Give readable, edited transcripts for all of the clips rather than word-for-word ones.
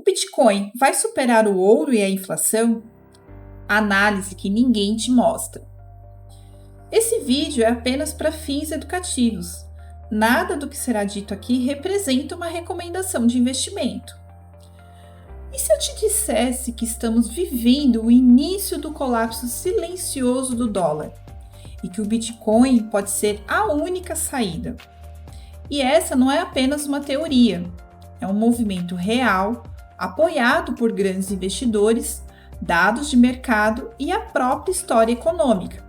Bitcoin vai superar o ouro e a inflação? Análise que ninguém te mostra. Esse vídeo é apenas para fins educativos. Nada do que será dito aqui representa uma recomendação de investimento. E se eu te dissesse que estamos vivendo o início do colapso silencioso do dólar e que o Bitcoin pode ser a única saída? E essa não é apenas uma teoria, é um movimento real, apoiado por grandes investidores, dados de mercado e a própria história econômica.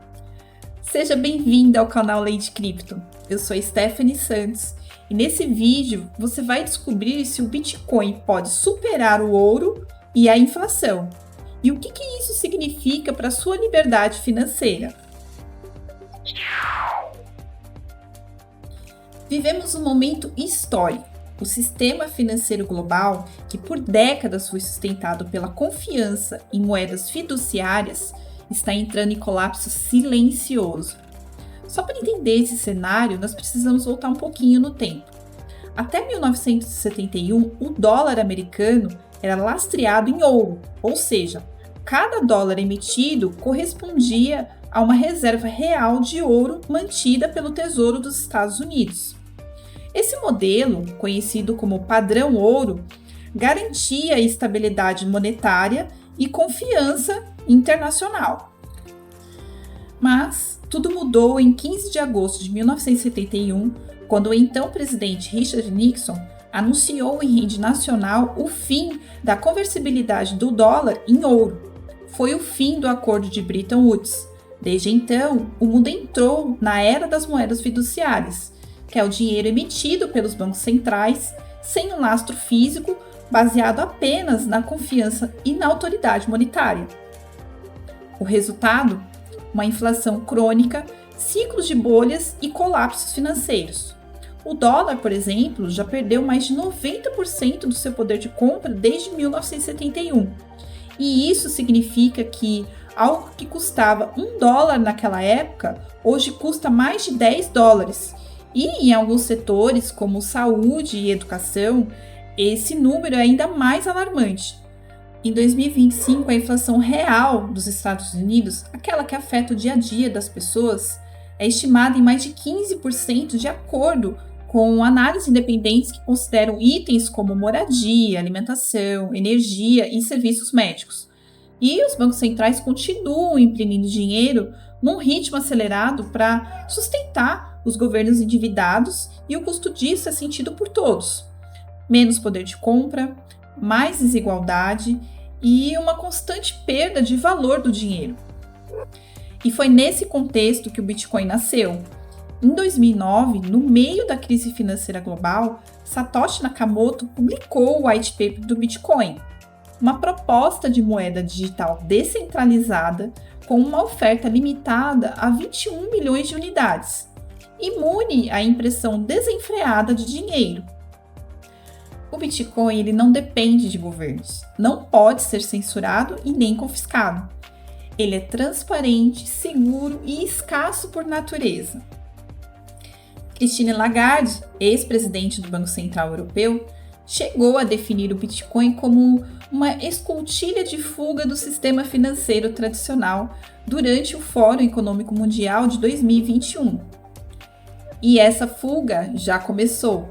Seja bem-vinda ao canal Lady Crypto. Eu sou Stephanie Santos e nesse vídeo você vai descobrir se o Bitcoin pode superar o ouro e a inflação e o que isso significa para a sua liberdade financeira. Vivemos um momento histórico. O sistema financeiro global, que por décadas foi sustentado pela confiança em moedas fiduciárias, está entrando em colapso silencioso. Só para entender esse cenário, nós precisamos voltar um pouquinho no tempo. Até 1971, o dólar americano era lastreado em ouro, ou seja, cada dólar emitido correspondia a uma reserva real de ouro mantida pelo Tesouro dos Estados Unidos. Esse modelo, conhecido como padrão ouro, garantia a estabilidade monetária e confiança internacional. Mas tudo mudou em 15 de agosto de 1971, quando o então presidente Richard Nixon anunciou em rede nacional o fim da conversibilidade do dólar em ouro. Foi o fim do Acordo de Bretton Woods. Desde então, o mundo entrou na era das moedas fiduciárias, que é o dinheiro emitido pelos bancos centrais, sem um lastro físico, baseado apenas na confiança e na autoridade monetária. O resultado? Uma inflação crônica, ciclos de bolhas e colapsos financeiros. O dólar, por exemplo, já perdeu mais de 90% do seu poder de compra desde 1971. E isso significa que algo que custava $1 naquela época, hoje custa mais de $10. E em alguns setores, como saúde e educação, esse número é ainda mais alarmante. Em 2025, a inflação real dos Estados Unidos, aquela que afeta o dia a dia das pessoas, é estimada em mais de 15%, de acordo com análises independentes que consideram itens como moradia, alimentação, energia e serviços médicos. E os bancos centrais continuam imprimindo dinheiro num ritmo acelerado para sustentar os governos endividados, e o custo disso é sentido por todos. Menos poder de compra, mais desigualdade e uma constante perda de valor do dinheiro. E foi nesse contexto que o Bitcoin nasceu. Em 2009, no meio da crise financeira global, Satoshi Nakamoto publicou o white paper do Bitcoin, uma proposta de moeda digital descentralizada com uma oferta limitada a 21 milhões de unidades, imune à impressão desenfreada de dinheiro. O Bitcoin ele não depende de governos, não pode ser censurado e nem confiscado. Ele é transparente, seguro e escasso por natureza. Christine Lagarde, ex-presidente do Banco Central Europeu, chegou a definir o Bitcoin como uma escoltilha de fuga do sistema financeiro tradicional durante o Fórum Econômico Mundial de 2021. E essa fuga já começou.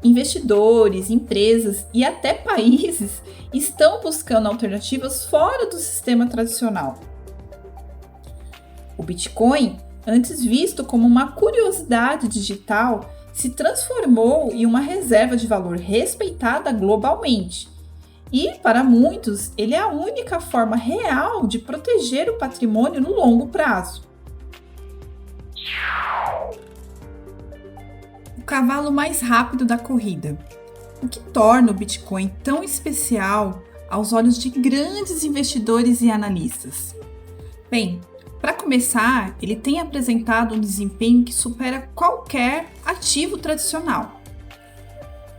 Investidores, empresas e até países estão buscando alternativas fora do sistema tradicional. O Bitcoin, antes visto como uma curiosidade digital, se transformou em uma reserva de valor respeitada globalmente. E, para muitos, ele é a única forma real de proteger o patrimônio no longo prazo. O cavalo mais rápido da corrida. O que torna o Bitcoin tão especial aos olhos de grandes investidores e analistas? Bem, para começar, ele tem apresentado um desempenho que supera qualquer ativo tradicional.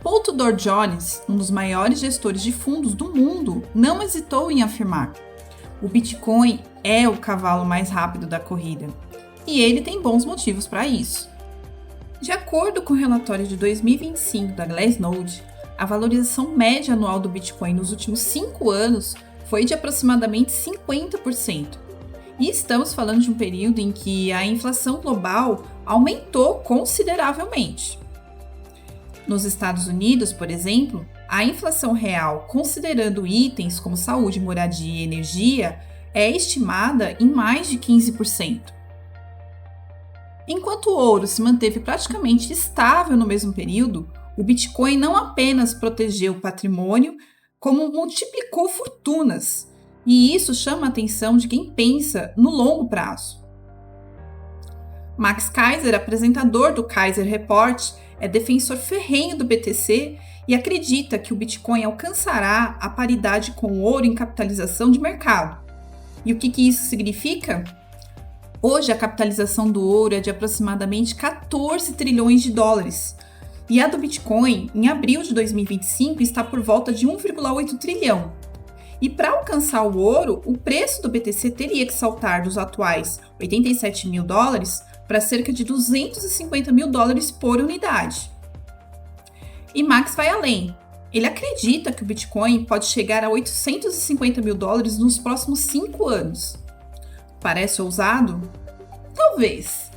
Paul Tudor Jones, um dos maiores gestores de fundos do mundo, não hesitou em afirmar: o Bitcoin é o cavalo mais rápido da corrida. E ele tem bons motivos para isso. De acordo com o relatório de 2025 da Glassnode, a valorização média anual do Bitcoin nos últimos 5 anos foi de aproximadamente 50%. E estamos falando de um período em que a inflação global aumentou consideravelmente. Nos Estados Unidos, por exemplo, a inflação real, considerando itens como saúde, moradia e energia, é estimada em mais de 15%. Enquanto o ouro se manteve praticamente estável no mesmo período, o Bitcoin não apenas protegeu o patrimônio, como multiplicou fortunas. E isso chama a atenção de quem pensa no longo prazo. Max Keiser, apresentador do Keiser Report, é defensor ferrenho do BTC e acredita que o Bitcoin alcançará a paridade com o ouro em capitalização de mercado. E o que isso significa? Hoje a capitalização do ouro é de aproximadamente 14 trilhões de dólares. E a do Bitcoin, em abril de 2025, está por volta de 1,8 trilhão. E para alcançar o ouro, o preço do BTC teria que saltar dos atuais 87 mil dólares para cerca de 250 mil dólares por unidade. E Max vai além. Ele acredita que o Bitcoin pode chegar a 850 mil dólares nos próximos 5 anos. Parece ousado? Talvez.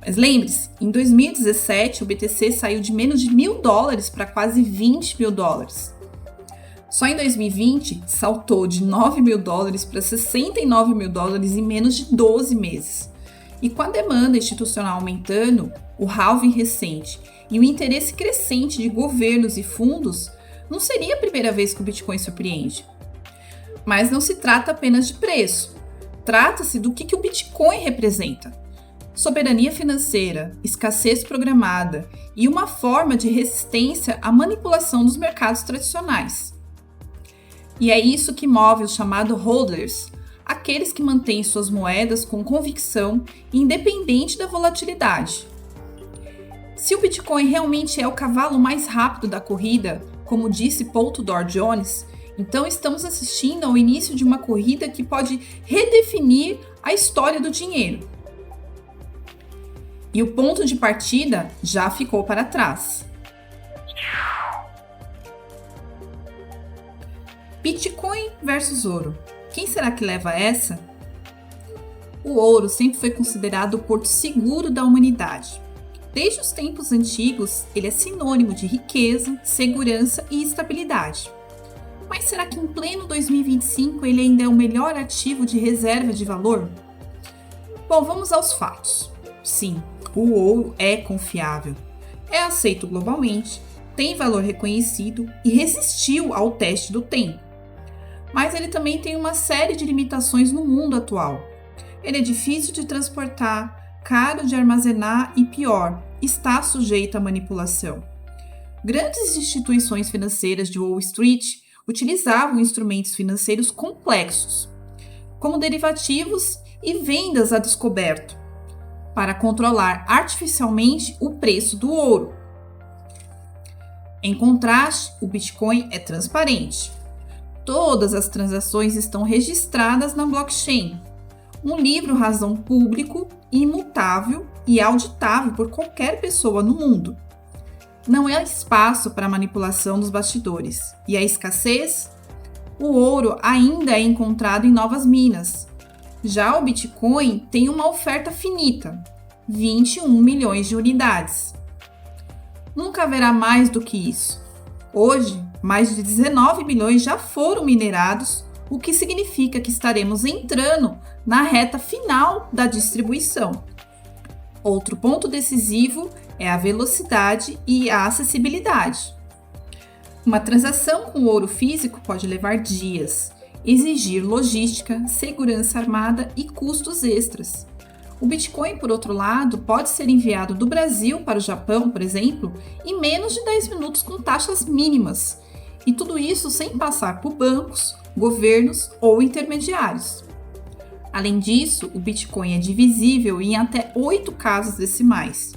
Mas lembre-se, em 2017 o BTC saiu de menos de $1.000 para quase 20 mil dólares. Só em 2020 saltou de 9 mil dólares para 69 mil dólares em menos de 12 meses. E com a demanda institucional aumentando, o halving recente e o interesse crescente de governos e fundos, não seria a primeira vez que o Bitcoin surpreende. Mas não se trata apenas de preço. Trata-se do que o Bitcoin representa. Soberania financeira, escassez programada e uma forma de resistência à manipulação dos mercados tradicionais. E é isso que move os chamados hodlers, aqueles que mantêm suas moedas com convicção, independente da volatilidade. Se o Bitcoin realmente é o cavalo mais rápido da corrida, como disse Paul Tudor Jones, então estamos assistindo ao início de uma corrida que pode redefinir a história do dinheiro. E o ponto de partida já ficou para trás. Bitcoin versus ouro. Quem será que leva essa? O ouro sempre foi considerado o porto seguro da humanidade. Desde os tempos antigos, ele é sinônimo de riqueza, segurança e estabilidade. Mas será que em pleno 2025 ele ainda é o melhor ativo de reserva de valor? Bom, vamos aos fatos. Sim, o ouro é confiável, é aceito globalmente, tem valor reconhecido e resistiu ao teste do tempo. Mas ele também tem uma série de limitações no mundo atual. Ele é difícil de transportar, caro de armazenar e, pior, está sujeito à manipulação. Grandes instituições financeiras de Wall Street utilizavam instrumentos financeiros complexos, como derivativos e vendas a descoberto, para controlar artificialmente o preço do ouro. Em contraste, o Bitcoin é transparente. Todas as transações estão registradas na blockchain, um livro-razão público, imutável e auditável por qualquer pessoa no mundo. Não há espaço para manipulação dos bastidores. E a escassez? O ouro ainda é encontrado em novas minas. Já o Bitcoin tem uma oferta finita, 21 milhões de unidades. Nunca haverá mais do que isso. Hoje, mais de 19 milhões já foram minerados, o que significa que estaremos entrando na reta final da distribuição. Outro ponto decisivo é a velocidade e a acessibilidade. Uma transação com ouro físico pode levar dias, exigir logística, segurança armada e custos extras. O Bitcoin, por outro lado, pode ser enviado do Brasil para o Japão, por exemplo, em menos de 10 minutos com taxas mínimas. E tudo isso sem passar por bancos, governos ou intermediários. Além disso, o Bitcoin é divisível em até 8 casas decimais.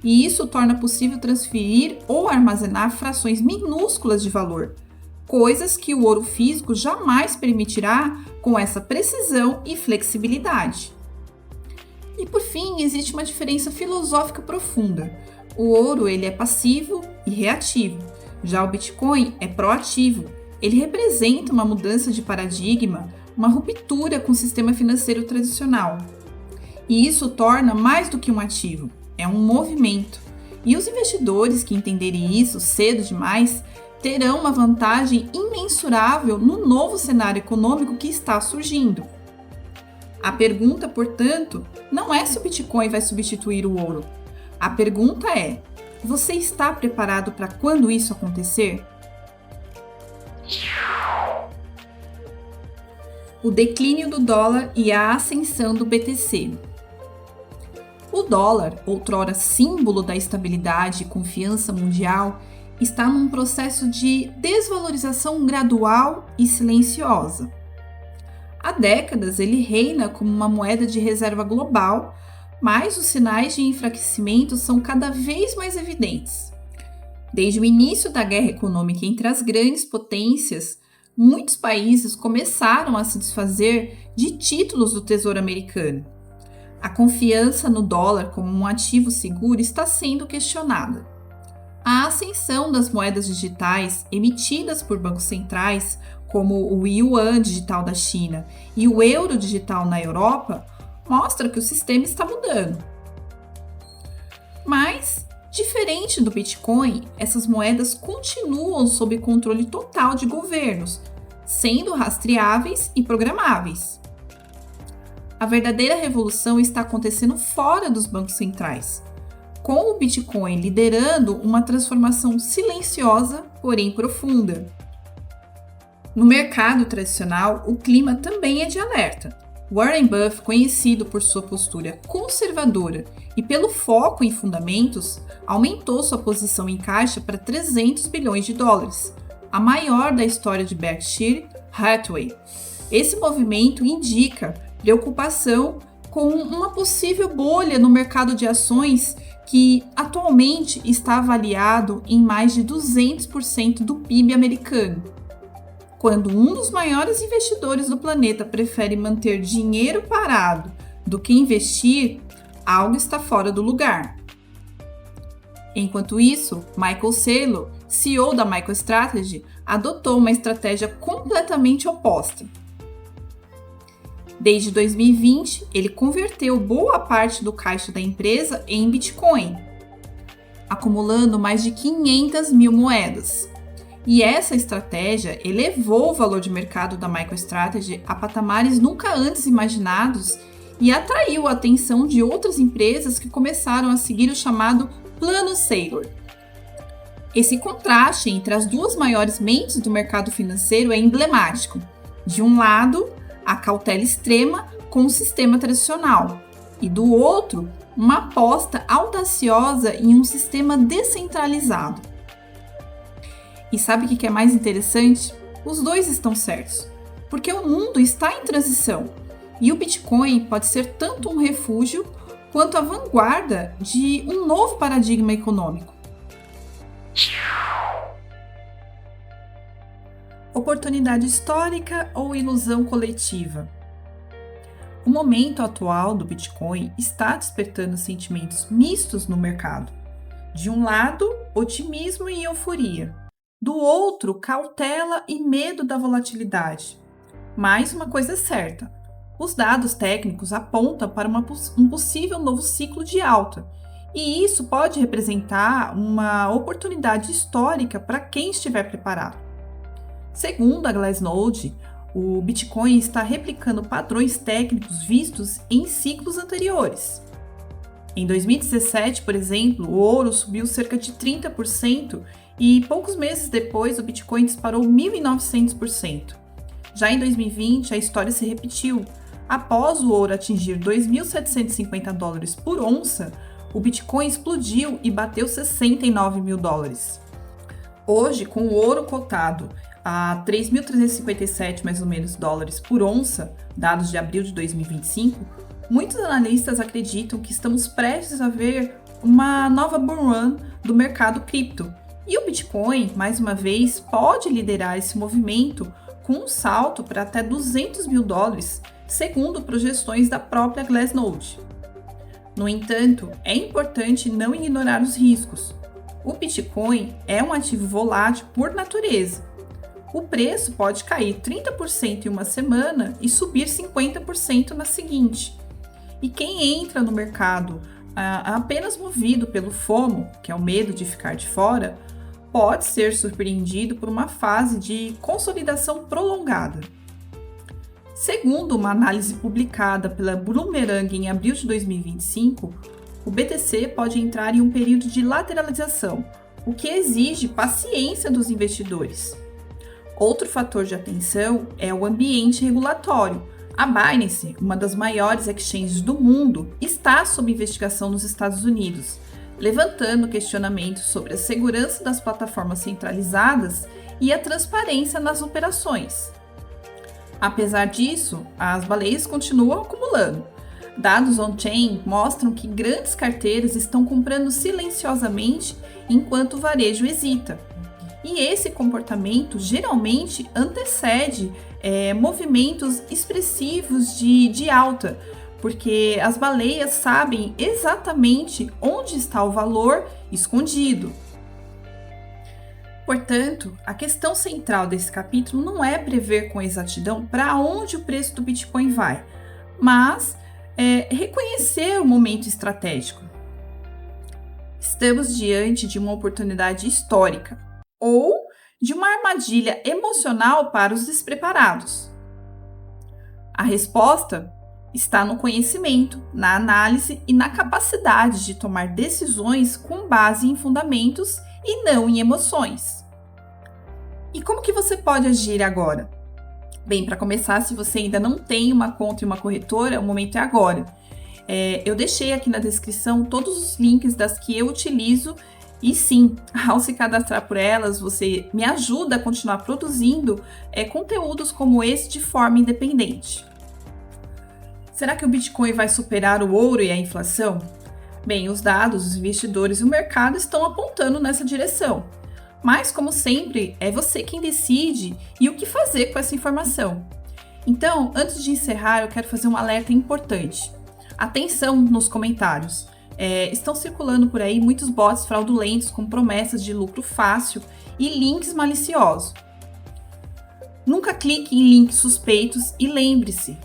E isso torna possível transferir ou armazenar frações minúsculas de valor, coisas que o ouro físico jamais permitirá com essa precisão e flexibilidade. E por fim, existe uma diferença filosófica profunda. O ouro ele é passivo e reativo, Já o Bitcoin é proativo. Ele representa uma mudança de paradigma, uma ruptura com o sistema financeiro tradicional. E isso o torna mais do que um ativo, é um movimento. E os investidores que entenderem isso cedo demais terão uma vantagem imensurável no novo cenário econômico que está surgindo. A pergunta, portanto, não é se o Bitcoin vai substituir o ouro. A pergunta é: você está preparado para quando isso acontecer? O declínio do dólar e a ascensão do BTC. O dólar, outrora símbolo da estabilidade e confiança mundial, está num processo de desvalorização gradual e silenciosa. Há décadas ele reina como uma moeda de reserva global, mas os sinais de enfraquecimento são cada vez mais evidentes. Desde o início da guerra econômica entre as grandes potências, muitos países começaram a se desfazer de títulos do Tesouro Americano. A confiança no dólar como um ativo seguro está sendo questionada. A ascensão das moedas digitais emitidas por bancos centrais, como o Yuan digital da China e o euro digital na Europa, mostra que o sistema está mudando. Mas, diferente do Bitcoin, essas moedas continuam sob controle total de governos, sendo rastreáveis e programáveis. A verdadeira revolução está acontecendo fora dos bancos centrais, com o Bitcoin liderando uma transformação silenciosa, porém profunda. No mercado tradicional, o clima também é de alerta. Warren Buffett, conhecido por sua postura conservadora e pelo foco em fundamentos, aumentou sua posição em caixa para 300 bilhões de dólares, a maior da história de Berkshire Hathaway. Esse movimento indica preocupação com uma possível bolha no mercado de ações que atualmente está avaliado em mais de 200% do PIB americano. Quando um dos maiores investidores do planeta prefere manter dinheiro parado do que investir, algo está fora do lugar. Enquanto isso, Michael Saylor, CEO da MicroStrategy, adotou uma estratégia completamente oposta. Desde 2020, ele converteu boa parte do caixa da empresa em Bitcoin, acumulando mais de 500 mil moedas. E essa estratégia elevou o valor de mercado da MicroStrategy a patamares nunca antes imaginados e atraiu a atenção de outras empresas que começaram a seguir o chamado Plano Saylor. Esse contraste entre as duas maiores mentes do mercado financeiro é emblemático. De um lado, a cautela extrema com o sistema tradicional, e do outro, uma aposta audaciosa em um sistema descentralizado. E sabe o que é mais interessante? Os dois estão certos, porque o mundo está em transição e o Bitcoin pode ser tanto um refúgio quanto a vanguarda de um novo paradigma econômico. Oportunidade histórica ou ilusão coletiva? O momento atual do Bitcoin está despertando sentimentos mistos no mercado. De um lado, otimismo e euforia. Do outro, cautela e medo da volatilidade. Mas uma coisa é certa, os dados técnicos apontam para um possível novo ciclo de alta, e isso pode representar uma oportunidade histórica para quem estiver preparado. Segundo a Glassnode, o Bitcoin está replicando padrões técnicos vistos em ciclos anteriores. Em 2017, por exemplo, o ouro subiu cerca de 30%, e poucos meses depois o Bitcoin disparou 1.900%. Já em 2020, a história se repetiu. Após o ouro atingir 2.750 dólares por onça, o Bitcoin explodiu e bateu 69 mil dólares. Hoje, com o ouro cotado a 3.357 mais ou menos dólares por onça, dados de abril de 2025, muitos analistas acreditam que estamos prestes a ver uma nova bull run do mercado cripto. E o Bitcoin, mais uma vez, pode liderar esse movimento com um salto para até 200 mil dólares, segundo projeções da própria Glassnode. No entanto, é importante não ignorar os riscos. O Bitcoin é um ativo volátil por natureza. O preço pode cair 30% em uma semana e subir 50% na seguinte. E quem entra no mercado apenas movido pelo FOMO, que é o medo de ficar de fora, pode ser surpreendido por uma fase de consolidação prolongada. Segundo uma análise publicada pela Bloomberg em abril de 2025, o BTC pode entrar em um período de lateralização, o que exige paciência dos investidores. Outro fator de atenção é o ambiente regulatório. A Binance, uma das maiores exchanges do mundo, está sob investigação nos Estados Unidos, levantando questionamentos sobre a segurança das plataformas centralizadas e a transparência nas operações. Apesar disso, as baleias continuam acumulando. Dados on-chain mostram que grandes carteiras estão comprando silenciosamente enquanto o varejo hesita. E esse comportamento geralmente antecede movimentos expressivos de alta, porque as baleias sabem exatamente onde está o valor escondido. Portanto, a questão central desse capítulo não é prever com exatidão para onde o preço do Bitcoin vai, mas reconhecer o momento estratégico. Estamos diante de uma oportunidade histórica ou de uma armadilha emocional para os despreparados. A resposta está no conhecimento, na análise e na capacidade de tomar decisões com base em fundamentos e não em emoções. E como que você pode agir agora? Bem, para começar, se você ainda não tem uma conta em uma corretora, o momento é agora. Eu deixei aqui na descrição todos os links das que eu utilizo e sim, ao se cadastrar por elas, você me ajuda a continuar produzindo conteúdos como esse de forma independente. Será que o Bitcoin vai superar o ouro e a inflação? Bem, os dados, os investidores e o mercado estão apontando nessa direção. Mas, como sempre, é você quem decide e o que fazer com essa informação. Então, antes de encerrar, eu quero fazer um alerta importante. Atenção nos comentários. Estão circulando por aí muitos bots fraudulentos com promessas de lucro fácil e links maliciosos. Nunca clique em links suspeitos e lembre-se,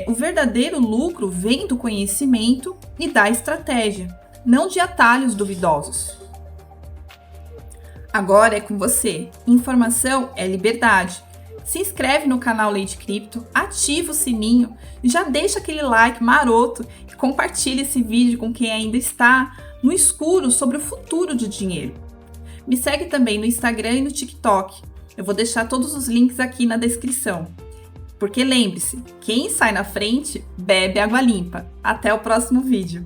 o verdadeiro lucro vem do conhecimento e da estratégia, não de atalhos duvidosos. Agora é com você. Informação é liberdade. Se inscreve no canal Lady Crypto, ativa o sininho, já deixa aquele like maroto e compartilha esse vídeo com quem ainda está no escuro sobre o futuro do dinheiro. Me segue também no Instagram e no TikTok. Eu vou deixar todos os links aqui na descrição. Porque lembre-se, quem sai na frente bebe água limpa. Até o próximo vídeo.